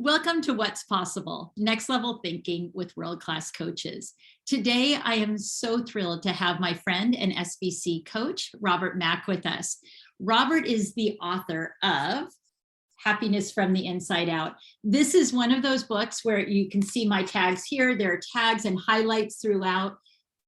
Welcome to What's Possible, Next Level Thinking with World-Class Coaches. Today, I am so thrilled to have my friend and SBC coach, Robert Mack, with us. Robert is the author of Happiness from the Inside Out. This is one of those books where you can see my tags here. There are tags and highlights throughout.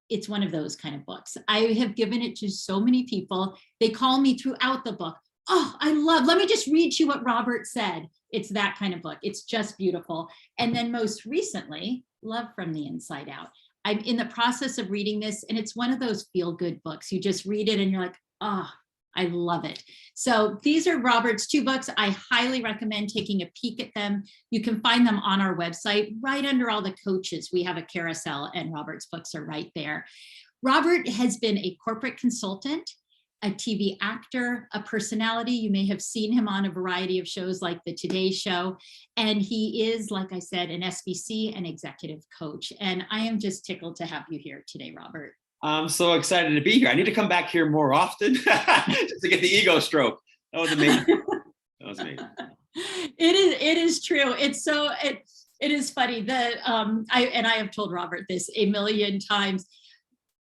It's one of those kind of books. I have given it to so many people. They call me throughout the book. Oh, let me just read you what Robert said. It's that kind of book. It's just beautiful. And then most recently, Love from the Inside Out. I'm in the process of reading this, and it's one of those feel-good books. You just read it and you're like, oh, I love it. So these are Robert's two books. I highly recommend taking a peek at them. You can find them on our website, right under all the coaches. We have a carousel and Robert's books are right there. Robert has been a corporate consultant, a TV actor, a personality. You may have seen him on a variety of shows like the Today Show. And he is, like I said, an SBC and executive coach. And I am just tickled to have you here today, Robert. I'm so excited to be here. I need to come back here more often just to get the ego stroke. That was amazing. That was amazing. It is true. It's so, it is funny that I have told Robert this a million times.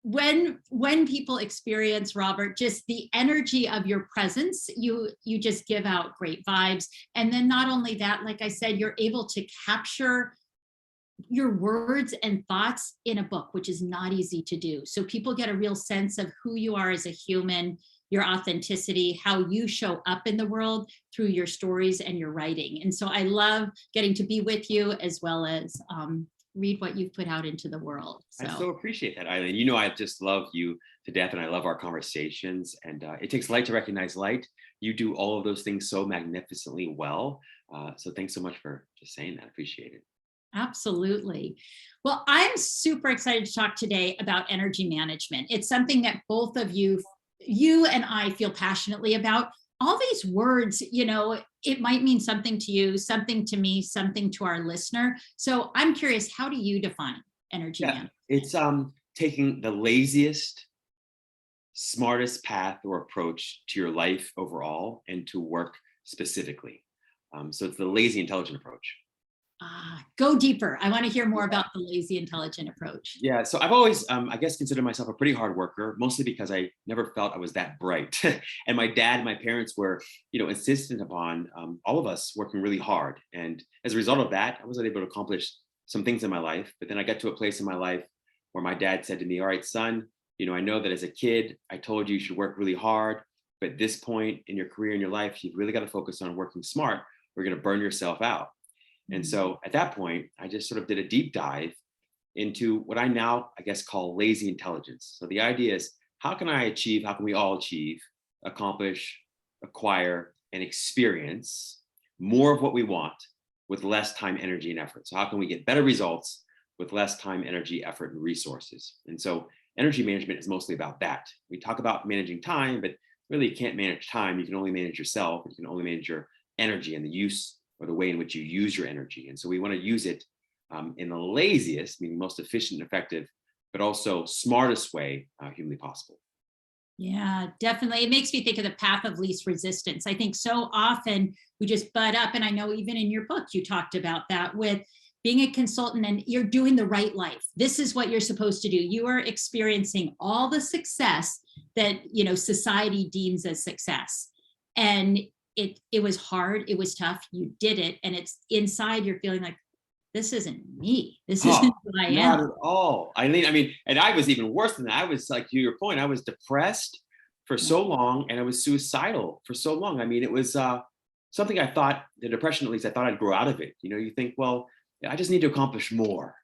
When people experience Robert, just the energy of your presence, you just give out great vibes. And then not only that, like I said, you're able to capture your words and thoughts in a book, which is not easy to do. So people get a real sense of who you are as a human, your authenticity, how you show up in the world through your stories and your writing. And so I love getting to be with you as well as read what you've put out into the world. I so appreciate that, Eileen. You know, I just love you to death and I love our conversations, and it takes light to recognize light. You do all of those things so magnificently well. So thanks so much for just saying that. I appreciate it. Absolutely. Well, I'm super excited to talk today about energy management. It's something that both of you and I feel passionately about. All these words, you know, it might mean something to you, something to me, something to our listener. So I'm curious, how do you define energy management? It's taking the laziest, smartest path or approach to your life overall and to work specifically. So it's the lazy, intelligent approach. Go deeper. I want to hear more about the lazy, intelligent approach. Yeah, so I've always, I guess, considered myself a pretty hard worker, mostly because I never felt I was that bright. And my dad and my parents were, insistent upon all of us working really hard. And as a result of that, I wasn't able to accomplish some things in my life. But then I got to a place in my life where my dad said to me, all right, son, I know that as a kid, I told you should work really hard. But at this point in your career, in your life, you've really got to focus on working smart. We're going to burn yourself out. And so at that point, I just sort of did a deep dive into what I now, I guess, call lazy intelligence. So the idea is, how can we all achieve, accomplish, acquire, and experience more of what we want with less time, energy, and effort? So how can we get better results with less time, energy, effort, and resources? And so energy management is mostly about that. We talk about managing time, but really you can't manage time. You can only manage yourself. You can only manage your energy and the use or the way in which you use your energy. And so we want to use it in the laziest, meaning most efficient and effective, but also smartest way humanly possible. Yeah, definitely. It makes me think of the path of least resistance. I think so often we just butt up. And I know even in your book, you talked about that with being a consultant and you're doing the right life. This is what you're supposed to do. You are experiencing all the success that, society deems as success. And it was hard, it was tough, you did it, and it's inside you're feeling like, this isn't me, this isn't who I am. Not at all. I mean, and I was even worse than that. I was, like, to your point, I was depressed for so long, and I was suicidal for so long. I mean, it was something I thought, the depression at least, I thought I'd grow out of it. You think, well, I just need to accomplish more.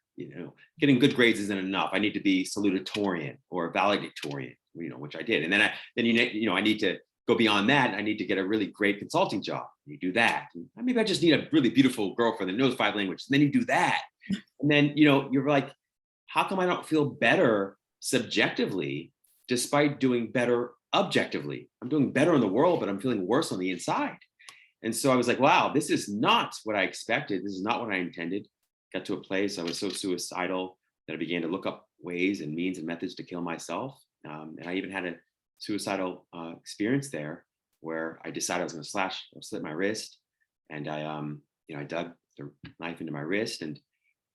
Getting good grades isn't enough. I need to be salutatorian or valedictorian, which I did. And then I need to go beyond that. I need to get a really great consulting job. You do that. And maybe I just need a really beautiful girlfriend that knows 5 languages. And then you do that. And then, you're like, how come I don't feel better subjectively despite doing better objectively? I'm doing better in the world, but I'm feeling worse on the inside. And so I was like, wow, this is not what I expected. This is not what I intended. Got to a place I was so suicidal that I began to look up ways and means and methods to kill myself. And I even had a suicidal experience there where I decided I was going to slit my wrist, and I dug the knife into my wrist. And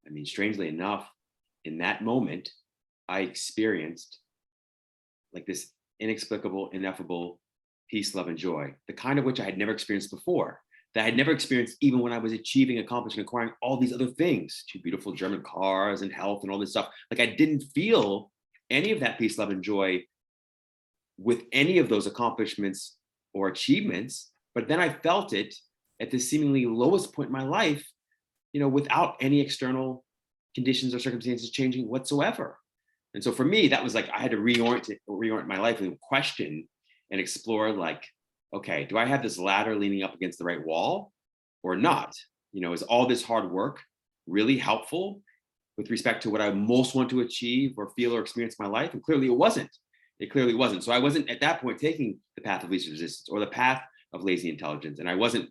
I mean, strangely enough, in that moment, I experienced like this inexplicable, ineffable peace, love, and joy, the kind of which I had never experienced before, that I had never experienced even when I was achieving, accomplishing, acquiring all these other things, 2 beautiful German cars and health and all this stuff. Like I didn't feel any of that peace, love, and joy with any of those accomplishments or achievements. But then I felt it at the seemingly lowest point in my life, without any external conditions or circumstances changing whatsoever. And so for me, that was like I had to reorient my life and question and explore, like, okay, do I have this ladder leaning up against the right wall or not? Is all this hard work really helpful with respect to what I most want to achieve or feel or experience in my life? And clearly it wasn't. It clearly wasn't. So I wasn't at that point taking the path of least resistance or the path of lazy intelligence. And I wasn't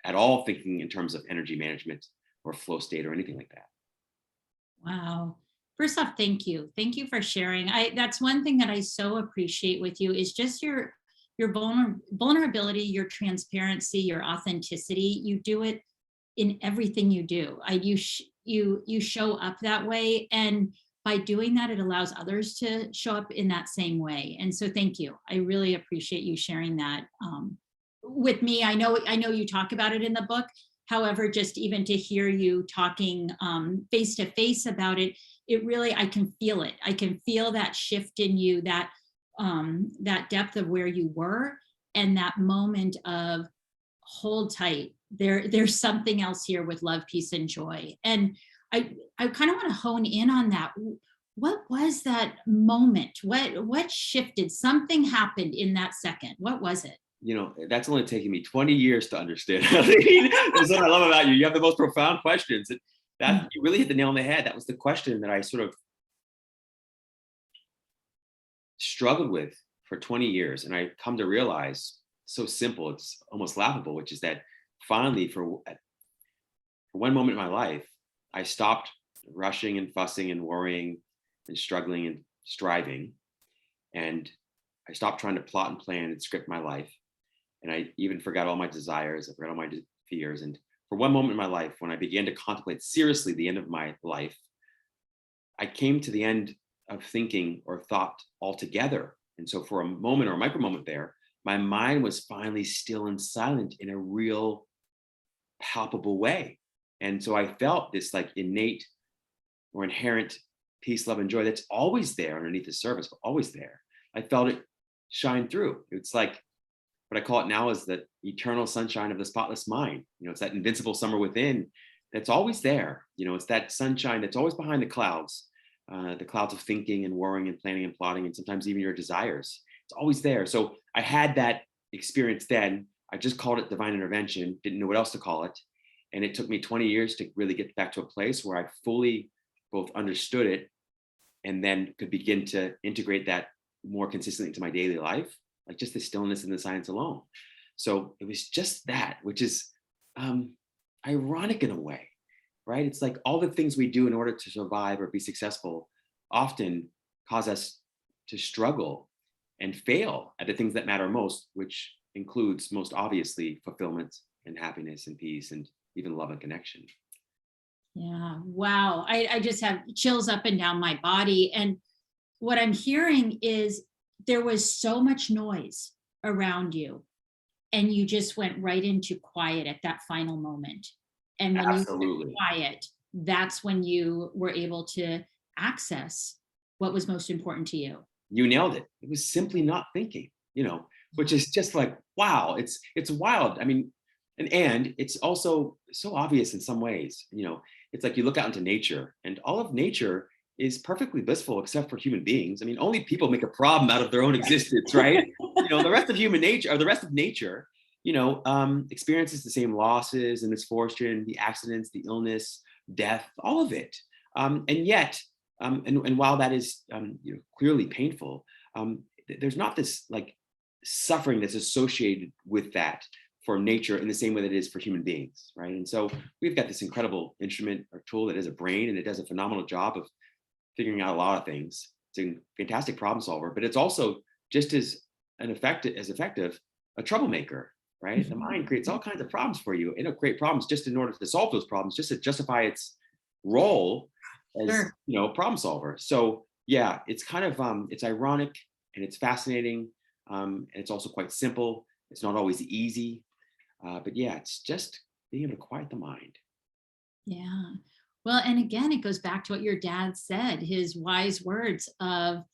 at all thinking in terms of energy management or flow state or anything like that. Wow. First off, thank you. Thank you for sharing. That's one thing that I so appreciate with you is just your vulnerability, your transparency, your authenticity. You do it in everything you do. You show up that way, and by doing that, it allows others to show up in that same way. And so, thank you. I really appreciate you sharing that with me. I know you talk about it in the book. However, just even to hear you talking face to face about it, it really, I can feel it. I can feel that shift in you, that depth of where you were, and that moment of hold tight. There's something else here with love, peace, and joy. And I kind of want to hone in on that. What was that moment? What shifted? Something happened in that second. What was it? That's only taken me 20 years to understand. That's what I love about you. You have the most profound questions. That you really hit the nail on the head. That was the question that I sort of struggled with for 20 years. And I come to realize, so simple, it's almost laughable, which is that finally, for one moment in my life, I stopped rushing and fussing and worrying and struggling and striving. And I stopped trying to plot and plan and script my life. And I even forgot all my desires. I forgot all my fears. And for one moment in my life, when I began to contemplate seriously the end of my life, I came to the end of thinking or thought altogether. And so for a moment or a micro moment there, my mind was finally still and silent in a real palpable way. And so I felt this like innate or inherent peace, love, and joy that's always there underneath the surface, but always there. I felt it shine through. It's like what I call it now is the eternal sunshine of the spotless mind. It's that invincible summer within that's always there. It's that sunshine that's always behind the clouds of thinking and worrying and planning and plotting, and sometimes even your desires. It's always there. So I had that experience then. I just called it divine intervention, didn't know what else to call it. And it took me 20 years to really get back to a place where I fully both understood it and then could begin to integrate that more consistently into my daily life, like just the stillness and the silence alone. So it was just that, which is ironic in a way, right? It's like all the things we do in order to survive or be successful often cause us to struggle and fail at the things that matter most, which includes most obviously fulfillment and happiness and peace and even love and connection. Yeah. Wow. I just have chills up and down my body. And what I'm hearing is there was so much noise around you, and you just went right into quiet at that final moment. And when Absolutely. you went quiet, that's when you were able to access what was most important to you. You nailed it. It was simply not thinking, which is just like, wow, it's wild. I mean, and it's also so obvious in some ways. It's like you look out into nature, and all of nature is perfectly blissful except for human beings. I mean, only people make a problem out of their own existence, right? The rest of human nature, or the rest of nature, experiences the same losses and misfortune, the accidents, the illness, death, all of it. And yet, and while that is clearly painful, there's not this like suffering that's associated with that for nature in the same way that it is for human beings, right? And so we've got this incredible instrument or tool that is a brain, and it does a phenomenal job of figuring out a lot of things. It's a fantastic problem solver, but it's also just as effective a troublemaker, right? The Mhm. mind creates all kinds of problems for you. It'll create problems just in order to solve those problems, just to justify its role as, Sure. problem solver. So yeah, it's kind of it's ironic and it's fascinating, and it's also quite simple. It's not always easy, but yeah, it's just being able to quiet the mind. Yeah. Well, and again, it goes back to what your dad said, his wise words of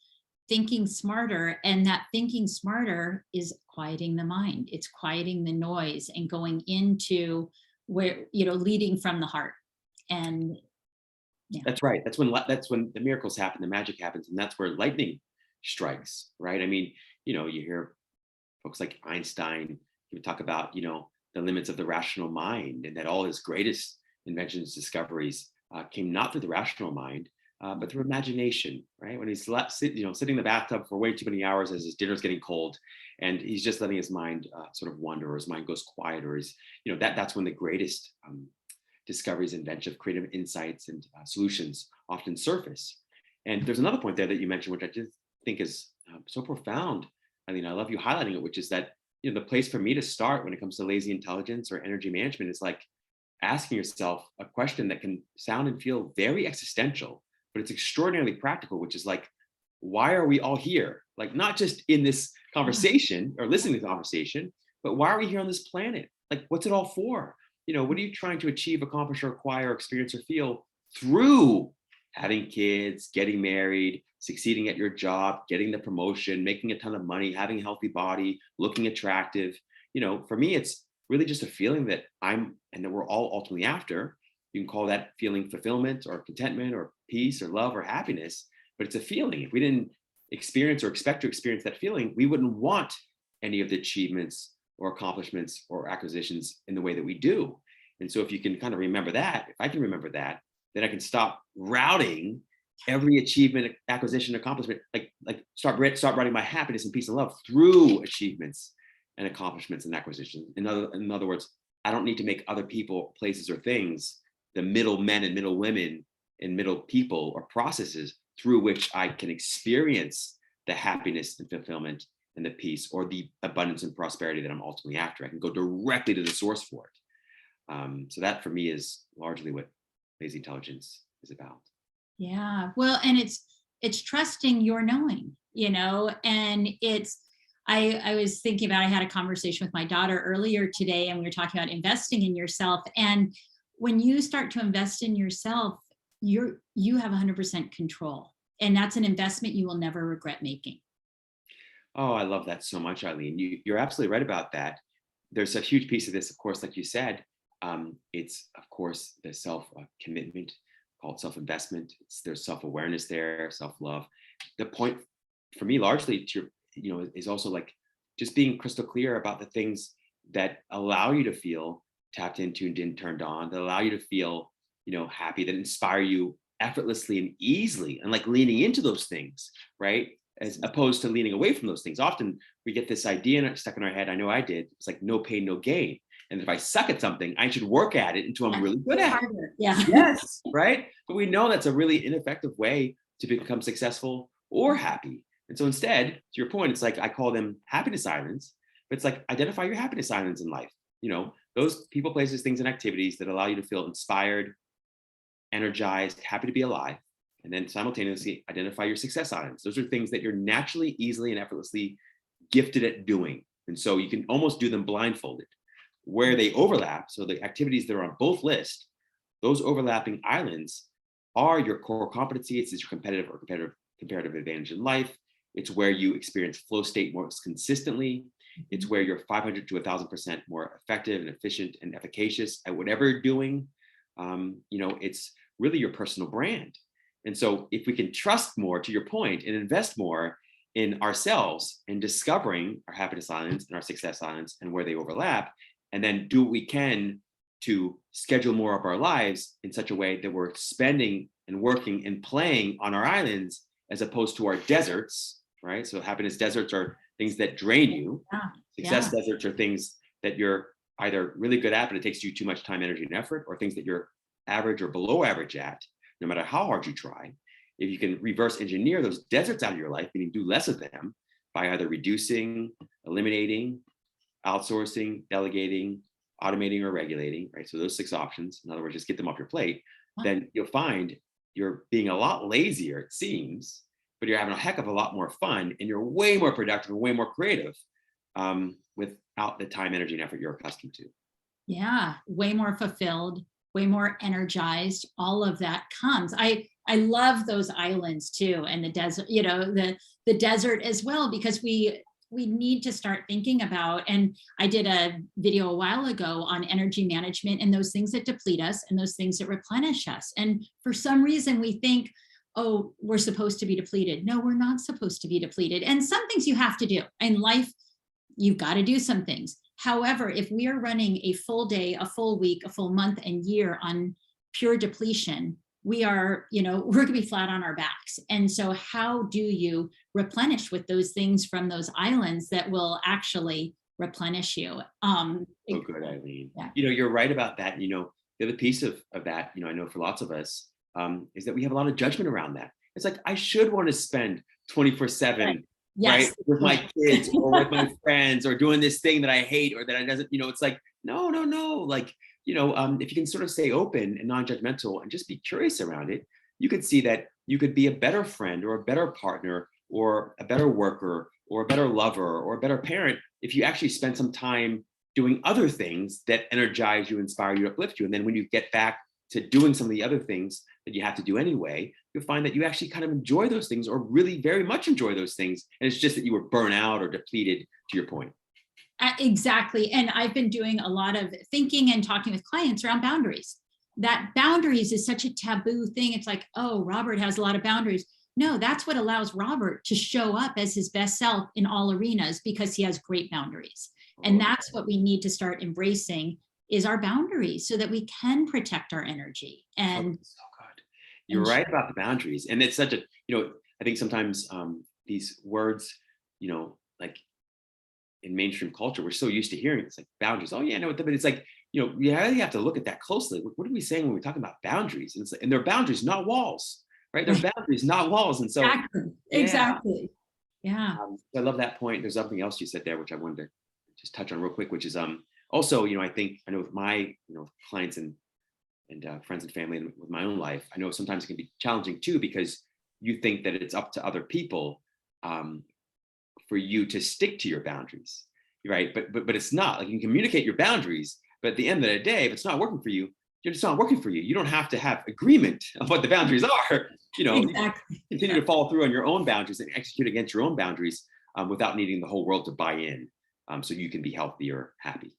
thinking smarter. And that thinking smarter is quieting the mind, it's quieting the noise and going into where, leading from the heart. And yeah. That's right. That's when the miracles happen, the magic happens, and that's where lightning strikes, right? I mean, you hear folks like Einstein even talk about, the limits of the rational mind, and that all his greatest inventions, discoveries came not through the rational mind, but through imagination, right? When he's sitting in the bathtub for way too many hours as his dinner's getting cold, and he's just letting his mind sort of wander, or his mind goes quiet, or that's when the greatest discoveries, inventive, creative insights, and solutions often surface. And there's another point there that you mentioned, which I just think is so profound. I mean, I love you highlighting it, which is that the place for me to start when it comes to lazy intelligence or energy management is like asking yourself a question that can sound and feel very existential, but it's extraordinarily practical, which is like, why are we all here? Like, not just in this Yeah. conversation or listening to the conversation, but why are we here on this planet? Like, what's it all for? What are you trying to achieve, accomplish, or acquire, experience, or feel through having kids, getting married, succeeding at your job, getting the promotion, making a ton of money, having a healthy body, looking attractive? For me, it's really just a feeling that I'm and that we're all ultimately after. You can call that feeling fulfillment or contentment or peace or love or happiness, but it's a feeling. If we didn't experience or expect to experience that feeling, we wouldn't want any of the achievements or accomplishments or acquisitions in the way that we do. And so if you can kind of remember that, if I can remember that, then I can stop routing every achievement, acquisition, accomplishment, like start writing my happiness and peace and love through achievements and accomplishments and acquisitions. In other words, I don't need to make other people, places, or things the middle men and middle women and middle people or processes through which I can experience the happiness and fulfillment and the peace or the abundance and prosperity that I'm ultimately after. I can go directly to the source for it. So that for me is largely what lazy intelligence is about. Yeah. Well, and it's trusting your knowing, and I was thinking about, I had a conversation with my daughter earlier today, and we were talking about investing in yourself. And when you start to invest in yourself, you have 100% control. And that's an investment you will never regret making. Oh, I love that so much, Eileen. You're absolutely right about that. There's a huge piece of this, of course, like you said. It's, of course, the self commitment called self investment. There's self awareness there, self love. The point for me, largely, is also like just being crystal clear about the things that allow you to feel tapped into and turned on, that allow you to feel, happy, that inspire you effortlessly and easily, and like leaning into those things, right? As opposed to leaning away from those things. Often we get this idea stuck in our head. I know I did. It's like no pain, no gain. And if I suck at something, I should work at it until I'm Yeah. really good at it. Harder. Yeah. Yes, right? But we know that's a really ineffective way to become successful or happy. And so instead, to your point, it's like I call them happiness islands, but it's like identify your happiness islands in life. Those people, places, things, and activities that allow you to feel inspired, energized, happy to be alive. And then simultaneously identify your success islands. Those are things that you're naturally, easily, and effortlessly gifted at doing. And so you can almost do them blindfolded. Where they overlap, so the activities that are on both lists, those overlapping islands are your core competency. It's your comparative advantage in life. It's where you experience flow state most consistently. It's where you're 500 to 1,000% more effective and efficient and efficacious at whatever you're doing. It's really your personal brand. And so if we can trust more, to your point, and invest more in ourselves and discovering our happiness islands and our success islands and where they overlap, and then do what we can to schedule more of our lives in such a way that we're spending and working and playing on our islands as opposed to our deserts, right? So happiness deserts are things that drain you. Yeah. Success Yeah. deserts are things that you're either really good at, but it takes you too much time, energy, and effort, or things that you're average or below average at, no matter how hard you try. If you can reverse engineer those deserts out of your life, meaning do less of them by either reducing, eliminating, outsourcing, delegating, automating, or regulating, right? So those 6 options, in other words, just get them off your plate, then you'll find you're being a lot lazier, it seems, but you're having a heck of a lot more fun and you're way more productive and way more creative without the time, energy, and effort you're accustomed to. Yeah, way more fulfilled, way more energized. All of that comes. I love those islands too, and the desert, the desert as well, because we need to start thinking about, and I did a video a while ago on energy management and those things that deplete us and those things that replenish us. And for some reason we think, oh, we're supposed to be depleted. No, we're not supposed to be depleted. And some things you have to do in life. You've got to do some things. However, if we are running a full day, a full week, a full month and year on pure depletion, we're going to be flat on our backs. And so how do you replenish with those things from those islands that will actually replenish you? So good, Eileen. Yeah. You're right about that. The other piece of that, I know for lots of us, is that we have a lot of judgment around that. It's like, I should want to spend 24/7, yes, right, with my kids or with my friends or doing this thing that I hate or that I doesn't, it's like, no. Like, if you can sort of stay open and non-judgmental and just be curious around it, you could see that you could be a better friend or a better partner or a better worker or a better lover or a better parent if you actually spend some time doing other things that energize you, inspire you, uplift you. And then when you get back to doing some of the other things that you have to do anyway, you'll find that you actually kind of enjoy those things or really very much enjoy those things. And it's just that you were burnt out or depleted, to your point. Exactly. And I've been doing a lot of thinking and talking with clients around boundaries. That boundaries is such a taboo thing. It's like, oh, Robert has a lot of boundaries. No, that's what allows Robert to show up as his best self in all arenas, because he has great boundaries. And that's what we need to start embracing, is our boundaries, so that we can protect our energy. And so good. You're right about the boundaries. And it's such a, I think sometimes these words, like in mainstream culture, we're so used to hearing it's like boundaries. Oh yeah, I know, but it's like, you really have to look at that closely. What are we saying when we're talking about boundaries? And they're boundaries, not walls, right? They're boundaries, not walls. And so exactly. Yeah. I love that point. There's something else you said there, which I wanted to just touch on real quick, which is also, I know with my, clients and friends and family, and with my own life, I know sometimes it can be challenging too, because you think that it's up to other people for you to stick to your boundaries, right? But it's not. Like, you can communicate your boundaries, but at the end of the day, if it's not working for you, it's not working for you. You don't have to have agreement of what the boundaries are. Exactly. You continue to follow through on your own boundaries and execute against your own boundaries without needing the whole world to buy in, so you can be healthy or happy.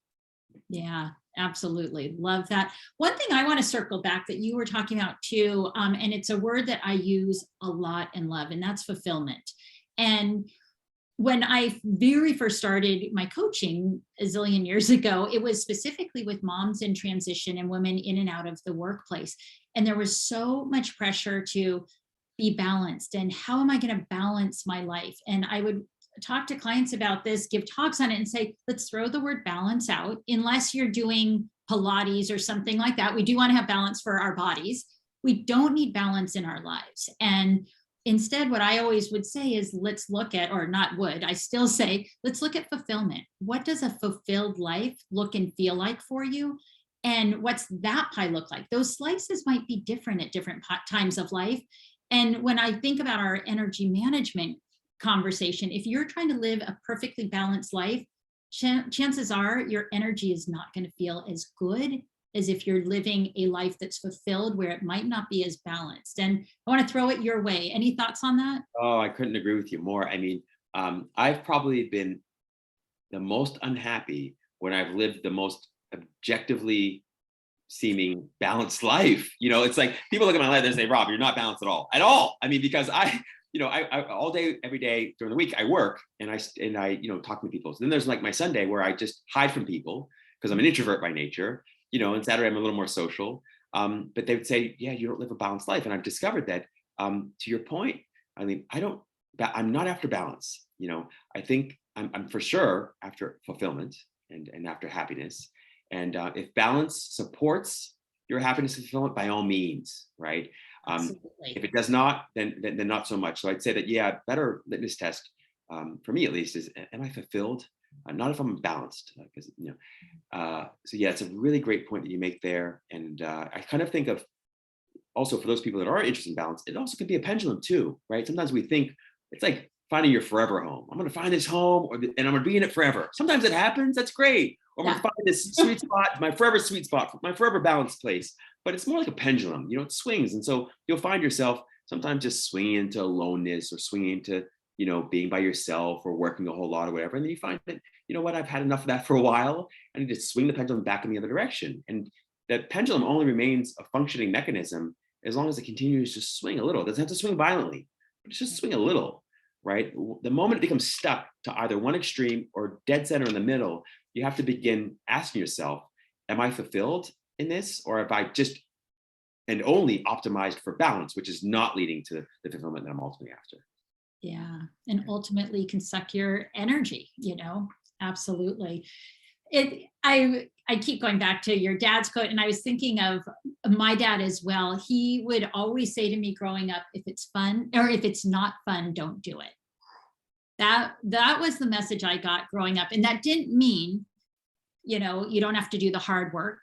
Yeah, absolutely. Love that. One thing I want to circle back that you were talking about too, and it's a word that I use a lot and love, and that's fulfillment. And when I very first started my coaching a zillion years ago, it was specifically with moms in transition and women in and out of the workplace. And there was so much pressure to be balanced. And how am I going to balance my life? And I would talk to clients about this, give talks on it, and say, let's throw the word balance out. Unless you're doing Pilates or something like that, we do want to have balance for our bodies. We don't need balance in our lives. And instead, what I always would say is, let's look at, or not would, I still say, let's look at fulfillment. What does a fulfilled life look and feel like for you? And what's that pie look like? Those slices might be different at different times of life. And when I think about our energy management conversation, if you're trying to live a perfectly balanced life, chances are your energy is not going to feel as good as if you're living a life that's fulfilled, where it might not be as balanced. And I want to throw it your way. Any thoughts on that? Oh, I couldn't agree with you more. I mean, I've probably been the most unhappy when I've lived the most objectively seeming balanced life. It's like people look at my life and say, Rob, you're not balanced at all. I mean, because I all day, every day during the week, I work and I talk to people. So then there's like my Sunday where I just hide from people because I'm an introvert by nature, and Saturday I'm a little more social. But they would say, yeah, you don't live a balanced life. And I've discovered that, to your point, I mean, I'm not after balance. I think I'm for sure after fulfillment and after happiness. And if balance supports your happiness and fulfillment, by all means, right? If it does not, then not so much. So I'd say that, yeah, better litmus test for me at least is, am I fulfilled? not if I'm balanced. Because so yeah, it's a really great point that you make there. And I kind of think of also for those people that are interested in balance, it also could be a pendulum too, right? Sometimes we think it's like finding your forever home. I'm going to find this home, and I'm going to be in it forever. Sometimes it happens. That's great. Or I'm going to find this sweet spot, my forever sweet spot, my forever balanced place. But it's more like a pendulum. It swings, and so you'll find yourself sometimes just swinging into aloneness, or swinging into being by yourself, or working a whole lot or whatever. And then you find that what, I've had enough of that for a while. I need to swing the pendulum back in the other direction. And that pendulum only remains a functioning mechanism as long as it continues to swing a little. It doesn't have to swing violently, but it's just swing a little, right? The moment it becomes stuck to either one extreme or dead center in the middle, you have to begin asking yourself, am I fulfilled in this? Or have I just and only optimized for balance, which is not leading to the fulfillment that I'm ultimately after? Yeah. And ultimately can suck your energy, absolutely. I keep going back to your dad's quote, and I was thinking of my dad as well. He would always say to me growing up, if it's fun, or if it's not fun, don't do it. That was the message I got growing up. And that didn't mean, you don't have to do the hard work,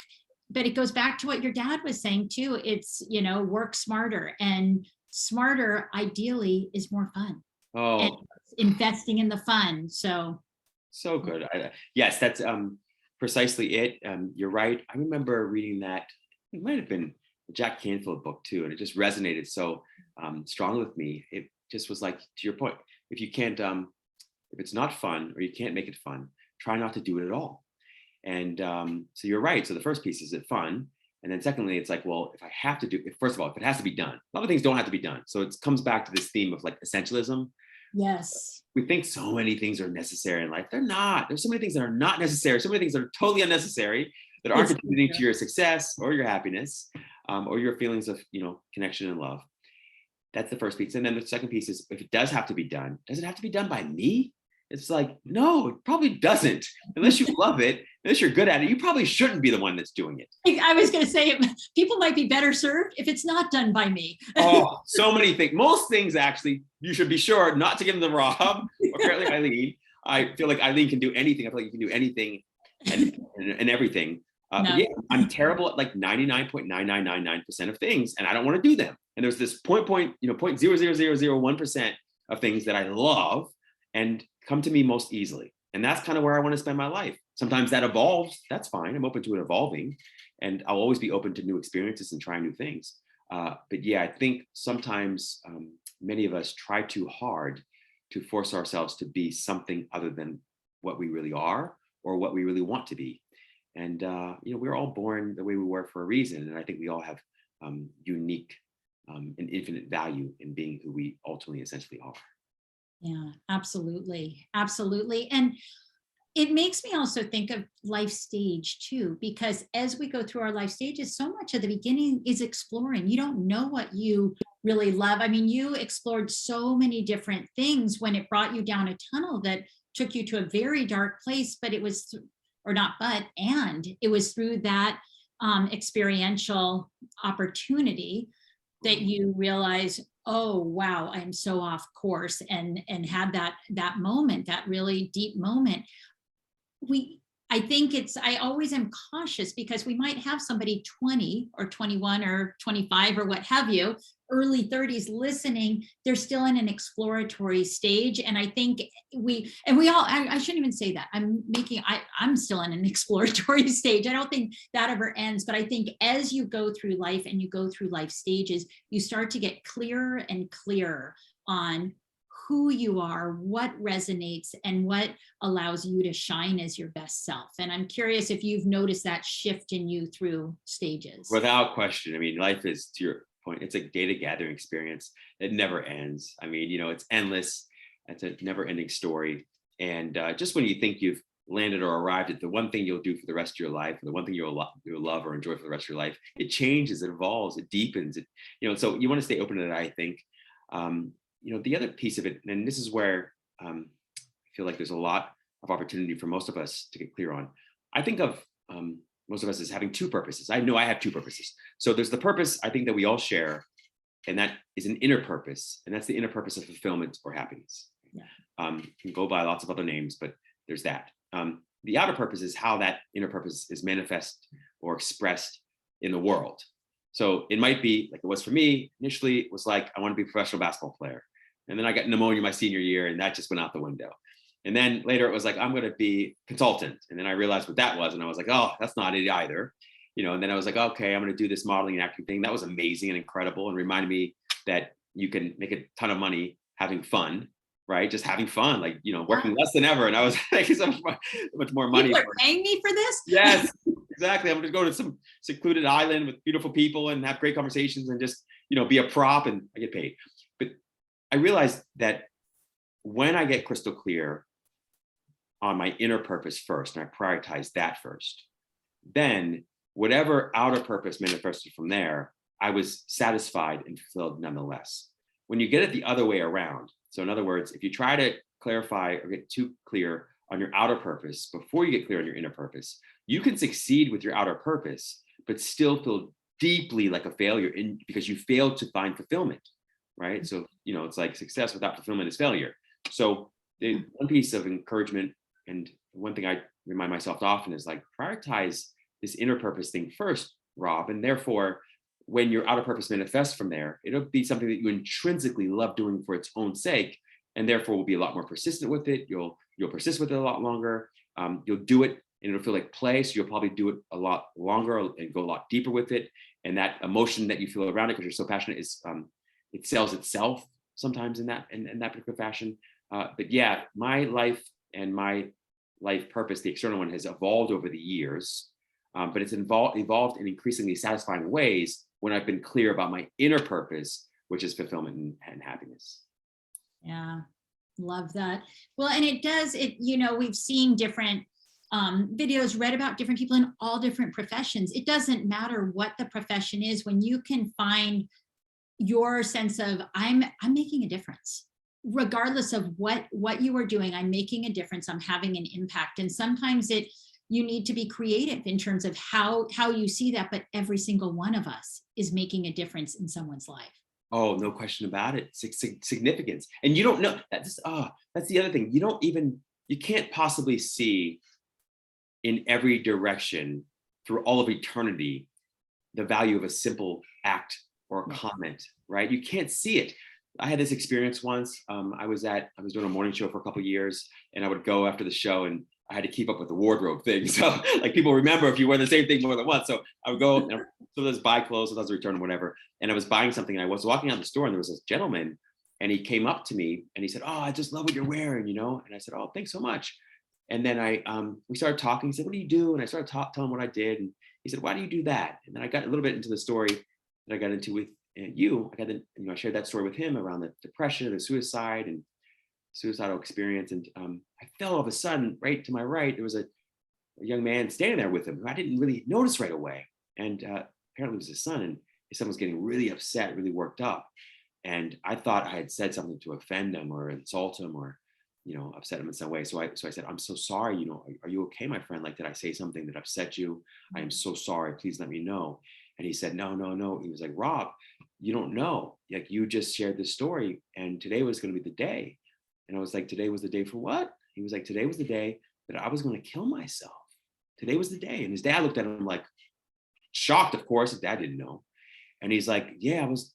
but it goes back to what your dad was saying too. It's, work smarter, and smarter ideally is more fun. And Oh, investing in the fun. So good. Yes, that's precisely it. You're right. I remember reading that. It might have been a Jack Canfield book too, and it just resonated so strongly with me. It just was like, to your point, if you can't, if it's not fun, or you can't make it fun, try not to do it at all. And so you're right. So the first piece is it fun, and then secondly, it's like, well, if I have to do it, first of all, if it has to be done, a lot of things don't have to be done. So it comes back to this theme of like essentialism. yes. We think so many things are necessary in life. They're not. There's so many things that are not necessary. So many things that are totally unnecessary, that aren't contributing to your success or your happiness, or your feelings of connection and love. That's the first piece. And then the second piece is, if it does have to be done, does it have to be done by me? It's like, no, it probably doesn't. Unless you love it, unless you're good at it, you probably shouldn't be the one that's doing it. I was going to say, people might be better served if it's not done by me. Oh, so many things. Most things, actually, you should be sure not to give them to Rob. Apparently, Eileen. I feel like Eileen can do anything. I feel like you can do anything and everything. No. But yeah, I'm terrible at like 99.9999% of things, and I don't want to do them. And there's this 0.00001% of things that I love and come to me most easily. And that's kind of where I want to spend my life. Sometimes that evolves. That's fine. I'm open to it evolving, and I'll always be open to new experiences and trying new things. But yeah, I think sometimes many of us try too hard to force ourselves to be something other than what we really are, or what we really want to be. And we're all born the way we were for a reason. And I think we all have unique and infinite value in being who we ultimately essentially are. Yeah, absolutely. Absolutely. And it makes me also think of life stage too, because as we go through our life stages, so much of the beginning is exploring. You don't know what you really love. I mean, you explored so many different things when it brought you down a tunnel that took you to a very dark place, but it was, and it was through that experiential opportunity that you realize, oh wow, I'm so off course, and had that moment, that really deep moment. I always am cautious, because we might have somebody 20 or 21 or 25 or what have you, early 30s listening. They're still in an exploratory stage. And I think I shouldn't even say that. I'm still in an exploratory stage. I don't think that ever ends. But I think as you go through life and you go through life stages, you start to get clearer and clearer on who you are, what resonates, and what allows you to shine as your best self. And I'm curious if you've noticed that shift in you through stages. Without question. I mean, life is, to your point, it's a data gathering experience. It never ends. I mean, it's endless. It's a never ending story. And just when you think you've landed or arrived at the one thing you'll do for the rest of your life, or the one thing you'll love or enjoy for the rest of your life, it changes, it evolves, it deepens. So you want to stay open to that, I think. The other piece of it, and this is where I feel like there's a lot of opportunity for most of us to get clear on. I think of most of us as having two purposes. I know I have two purposes. So there's the purpose I think that we all share, and that is an inner purpose, and that's the inner purpose of fulfillment or happiness. Yeah. Can go by lots of other names, but there's that. The outer purpose is how that inner purpose is manifest or expressed in the world. So it might be like it was for me initially. It was like, I want to be a professional basketball player. And then I got pneumonia my senior year, and that just went out the window. And then later it was like, I'm going to be consultant. And then I realized what that was. And I was like, oh, that's not it either. And then I was like, okay, I'm going to do this modeling and acting thing. That was amazing and incredible, and reminded me that you can make a ton of money having fun, right? Just having fun, like, working less than ever. And I was making so much more money. People are paying me for this? Yes, exactly. I'm going to go to some secluded island with beautiful people and have great conversations and just, be a prop, and I get paid. But I realized that when I get crystal clear on my inner purpose first, and I prioritize that first, then whatever outer purpose manifested from there, I was satisfied and fulfilled nonetheless. When you get it the other way around, so in other words, if you try to clarify or get too clear on your outer purpose before you get clear on your inner purpose, you can succeed with your outer purpose, but still feel deeply like a failure because you failed to find fulfillment, right? So, it's like success without fulfillment is failure. So one piece of encouragement, and one thing I remind myself often, is like, prioritize this inner purpose thing first, Rob, and therefore when your outer purpose manifests from there, it'll be something that you intrinsically love doing for its own sake, and therefore will be a lot more persistent with it. You'll persist with it a lot longer. You'll do it and it'll feel like play, so you'll probably do it a lot longer and go a lot deeper with it. And that emotion that you feel around it, because you're so passionate, is it sells itself sometimes in that particular fashion. But yeah, my life and my life purpose, the external one, has evolved over the years, but it's evolved in increasingly satisfying ways when I've been clear about my inner purpose, which is fulfillment and happiness. Yeah, love that. Well, and we've seen different videos, read about different people in all different professions. It doesn't matter what the profession is, when you can find your sense of I'm making a difference, regardless of what you are doing. I'm making a difference. I'm having an impact. And sometimes you need to be creative in terms of how you see that, but every single one of us is making a difference in someone's life. Oh, no question about it. Significance. And you don't know that's the other thing. You can't possibly see in every direction through all of eternity the value of a simple act or a comment, right? You can't see it. I had this experience once. I was doing a morning show for a couple of years, and I would go after the show, and I had to keep up with the wardrobe thing. So like, people remember if you wear the same thing more than once. So I would go, sometimes buy clothes, sometimes return, whatever. And I was buying something, and I was walking out the store, and there was this gentleman, and he came up to me and he said, "Oh, I just love what you're wearing," And I said, "Oh, thanks so much." And then we started talking. He said, "What do you do?" And I started telling him what I did. And he said, "Why do you do that?" And then I got a little bit into the story that I got into with you. I shared that story with him around the depression, the suicide, and suicidal experience. And I felt all of a sudden, right to my right, there was a young man standing there with him who I didn't really notice right away. And apparently it was his son, and his son was getting really upset, really worked up. And I thought I had said something to offend him or insult him or, upset him in some way. So I said, "I'm so sorry, are you okay, my friend? Like, did I say something that upset you? I am so sorry. Please let me know." And he said, "No, no, no." He was like, "Rob, you don't know. Like, you just shared this story, and today was going to be the day." And I was like, "Today was the day for what?" He was like, "Today was the day that I was going to kill myself. Today was the day." And his dad looked at him like, shocked, of course. His dad didn't know. And he's like, "Yeah, I was,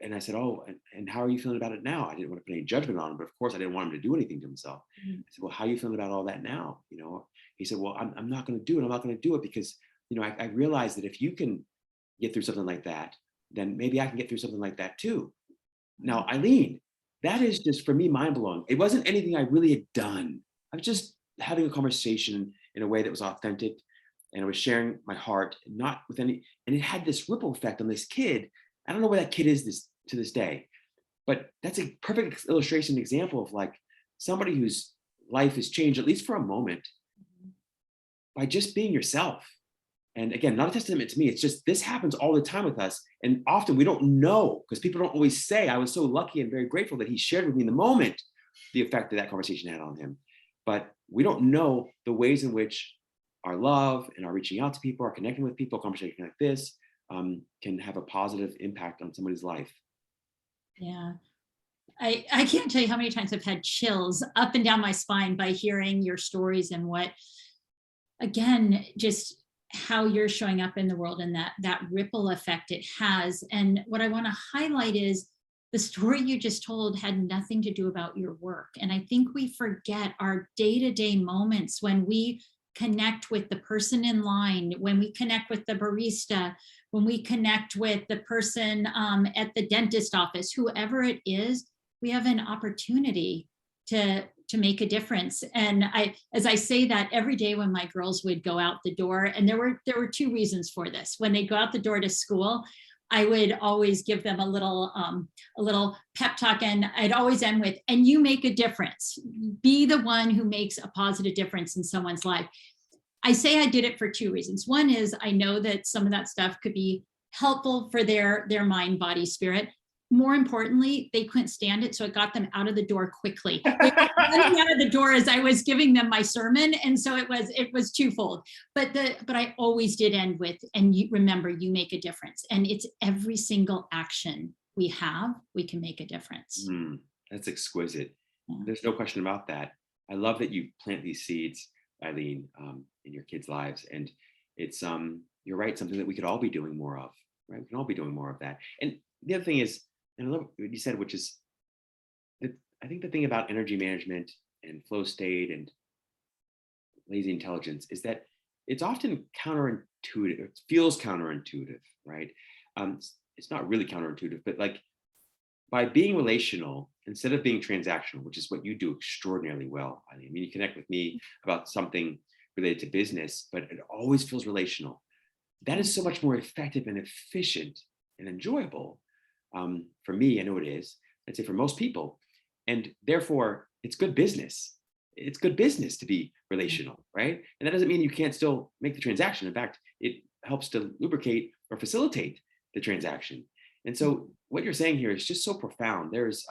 and I said, "Oh, and how are you feeling about it now?" I didn't want to put any judgment on him, but of course I didn't want him to do anything to himself. Mm-hmm. I said, "Well, how are you feeling about all that now?" He said, "Well, I'm not going to do it. I'm not going to do it because, I realized that if you can get through something like that, then maybe I can get through something like that too." Now, Eileen, that is just, for me, mind blowing. It wasn't anything I really had done. I was just having a conversation in a way that was authentic, and I was sharing my heart, not with any, and it had this ripple effect on this kid. I don't know where that kid is to this day, but that's a perfect illustration, example of like somebody whose life has changed, at least for a moment, by just being yourself. And again, not a testament to me. It's just, this happens all the time with us. And often we don't know, because people don't always say. I was so lucky and very grateful that he shared with me in the moment the effect that conversation had on him. But we don't know the ways in which our love and our reaching out to people, our connecting with people, conversation like this can have a positive impact on somebody's life. Yeah. I can't tell you how many times I've had chills up and down my spine by hearing your stories and what, again, just how you're showing up in the world and that ripple effect it has. And what I want to highlight is the story you just told had nothing to do about your work. And I think we forget our day-to-day moments when we connect with the person in line, when we connect with the barista, when we connect with the person at the dentist office, whoever it is, we have an opportunity to make a difference. And as I say that every day when my girls would go out the door, and there were two reasons for this. When they go out the door to school, I would always give them a little pep talk, and I'd always end with, and you make a difference. Be the one who makes a positive difference in someone's life. I say I did it for two reasons. One is I know that some of that stuff could be helpful for their mind, body, spirit. More importantly, they couldn't stand it, so it got them out of the door quickly. They were running out of the door as I was giving them my sermon, and so it was twofold. But I always did end with, and you remember, you make a difference, and it's every single action we have, we can make a difference. That's exquisite. Yeah. There's no question about that. I love that you plant these seeds, Eileen, in your kids' lives, and it's you're right, something that we could all be doing more of, right? We can all be doing more of that. And the other thing is, and I love what you said, which is that I think the thing about energy management and flow state and lazy intelligence is that it's often counterintuitive. It feels counterintuitive, right? It's not really counterintuitive, but like by being relational instead of being transactional, which is what you do extraordinarily well. I mean, you connect with me about something related to business, but it always feels relational. That is so much more effective and efficient and enjoyable. For me, I know it is. I'd say for most people. And therefore, it's good business. It's good business to be relational, right? And that doesn't mean you can't still make the transaction. In fact, it helps to lubricate or facilitate the transaction. And so what you're saying here is just so profound. There's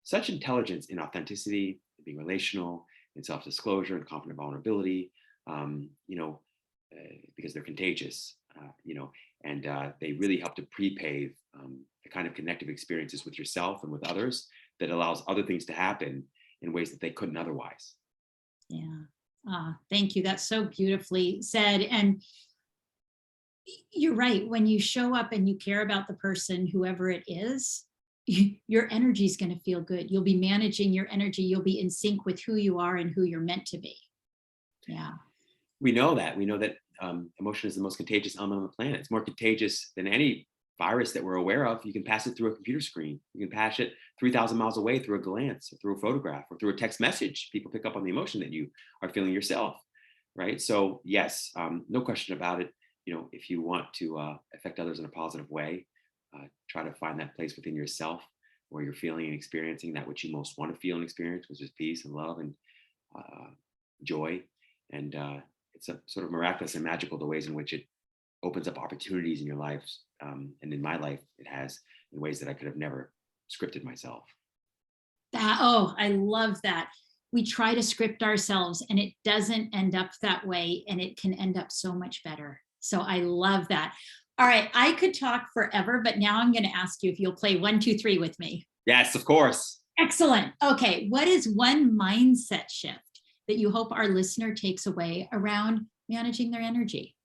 such intelligence in authenticity, being relational, in self-disclosure and confident vulnerability, because they're contagious, and they really help to prepave the kind of connective experiences with yourself and with others that allows other things to happen in ways that they couldn't otherwise. Yeah. Thank you. That's so beautifully said. And you're right. When you show up and you care about the person, whoever it is, your energy is going to feel good. You'll be managing your energy. You'll be in sync with who you are and who you're meant to be. Yeah. We know that. Emotion is the most contagious element on the planet. It's more contagious than any virus that we're aware of. You can pass it through a computer screen. You can pass it 3,000 miles away through a glance, or through a photograph, or through a text message. People pick up on the emotion that you are feeling yourself, right? So yes, no question about it. If you want to affect others in a positive way, try to find that place within yourself where you're feeling and experiencing that which you most want to feel and experience, which is peace and love and joy. And it's a sort of miraculous and magical the ways in which it opens up opportunities in your lives. And in my life, it has in ways that I could have never scripted myself. I love that. We try to script ourselves and it doesn't end up that way, and it can end up so much better. So I love that. All right, I could talk forever, but now I'm going to ask you if you'll play 1, 2, 3 with me. Yes, of course. Excellent. Okay, what is one mindset shift that you hope our listener takes away around managing their energy?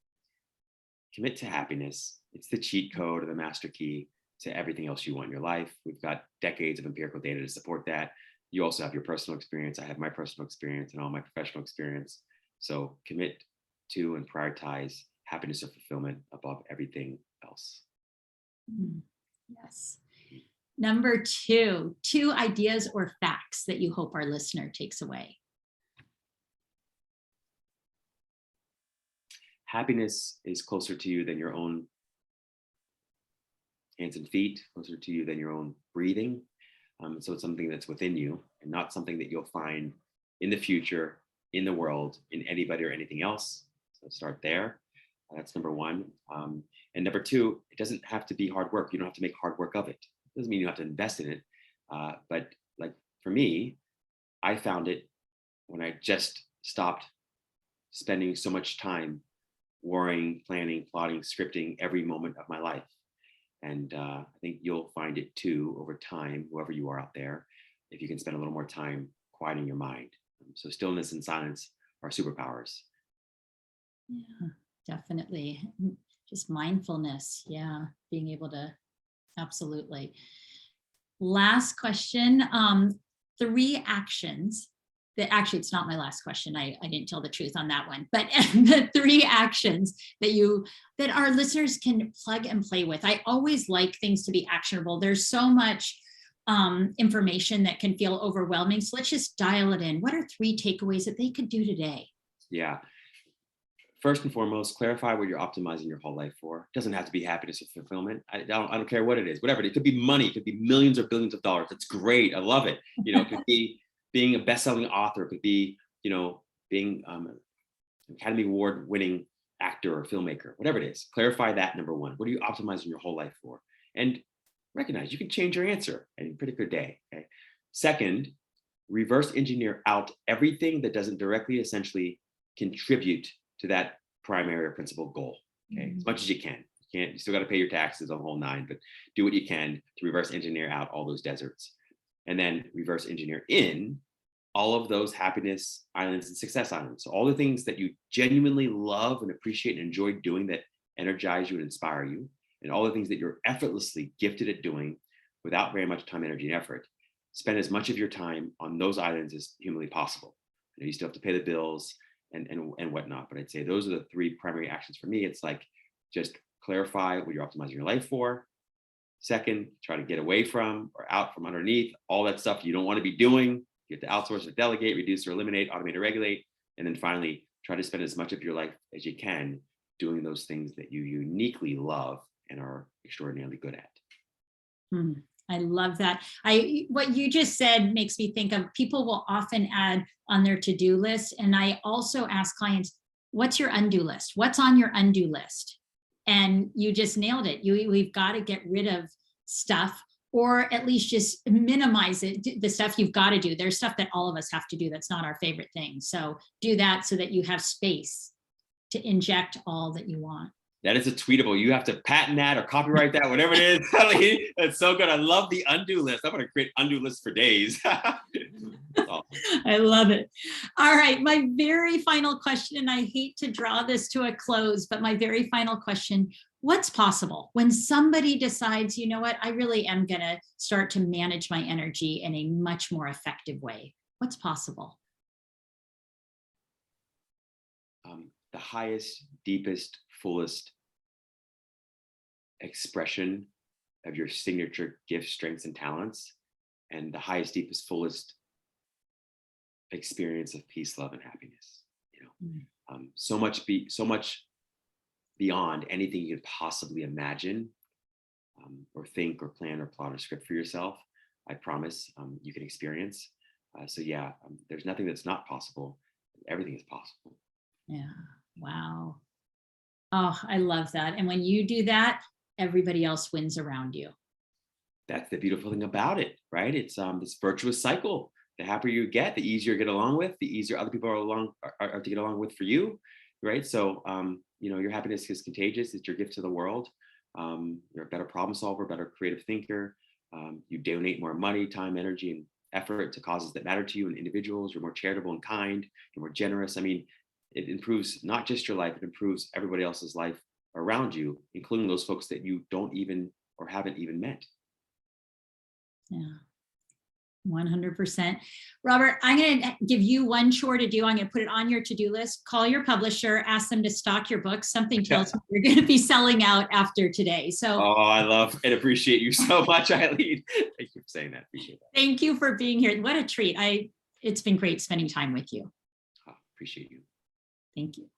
Commit to happiness. It's the cheat code or the master key to everything else you want in your life. We've got decades of empirical data to support that. You also have your personal experience. I have my personal experience and all my professional experience. So commit to and prioritize happiness or fulfillment above everything else. Yes. Number 2, 2 ideas or facts that you hope our listener takes away. Happiness is closer to you than your own hands and feet, closer to you than your own breathing. So it's something that's within you and not something that you'll find in the future, in the world, in anybody or anything else. So start there. That's number 1. And number 2, it doesn't have to be hard work. You don't have to make hard work of it. It doesn't mean you have to invest in it. But like for me, I found it when I just stopped spending so much time worrying, planning, plotting, scripting every moment of my life. And I think you'll find it too over time, whoever you are out there, if you can spend a little more time quieting your mind. So stillness and silence are superpowers. Yeah, definitely. Just mindfulness. Yeah, being able to, absolutely. Last question. 3 actions that, actually, it's not my last question. I didn't tell the truth on that one, but the 3 actions that our listeners can plug and play with. I always like things to be actionable. There's so much information that can feel overwhelming. So let's just dial it in. What are 3 takeaways that they could do today? Yeah. First and foremost, clarify what you're optimizing your whole life for. It doesn't have to be happiness or fulfillment. I don't care what it is, whatever. It could be money, it could be millions or billions of dollars. That's great. I love it. It could be being a best-selling author. It could be, being an Academy Award winning actor or filmmaker, whatever it is. Clarify that, number 1. What are you optimizing your whole life for? And recognize you can change your answer any particular day. Okay. Second, reverse engineer out everything that doesn't directly essentially contribute to that primary or principal goal. Okay, as much as you can. You still got to pay your taxes on the whole 9, but do what you can to reverse engineer out all those deserts, and then reverse engineer in all of those happiness islands and success islands. So all the things that you genuinely love and appreciate and enjoy doing that energize you and inspire you, and all the things that you're effortlessly gifted at doing without very much time, energy, and effort. Spend as much of your time on those islands as humanly possible. You still have to pay the bills and whatnot. But I'd say those are the 3 primary actions for me. It's like, just clarify what you're optimizing your life for. Second, try to get away from or out from underneath all that stuff you don't want to be doing. You have to outsource or delegate, reduce or eliminate, automate or regulate. And then finally, try to spend as much of your life as you can doing those things that you uniquely love and are extraordinarily good at. I love that. What you just said makes me think of, people will often add on their to-do list. And I also ask clients, what's your undo list? What's on your undo list? And you just nailed it. We've got to get rid of stuff, or at least just minimize it. The stuff you've got to do. There's stuff that all of us have to do that's not our favorite thing. So do that so that you have space to inject all that you want. That is a tweetable. You have to patent that or copyright that, whatever it is. That's so good. I love the undo list. I'm going to create undo lists for days. Awesome. I love it. All right. My very final question, and I hate to draw this to a close, but my very final question, what's possible when somebody decides, you know what, I really am going to start to manage my energy in a much more effective way? What's possible? The highest, deepest, fullest expression of your signature gifts, strengths, and talents, and the highest, deepest, fullest experience of peace, love, and happiness. So much beyond anything you could possibly imagine, or think, or plan, or plot, or script for yourself. I promise you can experience. There's nothing that's not possible. Everything is possible. Yeah. Wow. Oh, I love that. And when you do that, everybody else wins around you. That's the beautiful thing about it, right? It's this virtuous cycle. The happier you get, the easier you get along with, the easier other people are to get along with for you, right? So, your happiness is contagious. It's your gift to the world. You're a better problem solver, better creative thinker. You donate more money, time, energy, and effort to causes that matter to you and individuals. You're more charitable and kind. You're more generous. I mean, it improves not just your life, it improves everybody else's life around you, including those folks that you don't even or haven't even met. Yeah, 100%. Robert, I'm going to give you one chore to do. I'm going to put it on your to-do list. Call your publisher, ask them to stock your books. Something tells me you're going to be selling out after today. So, I love and appreciate you so much, Eileen. Thank you for saying that. Appreciate that. Thank you for being here. What a treat. It's been great spending time with you. Appreciate you. Thank you.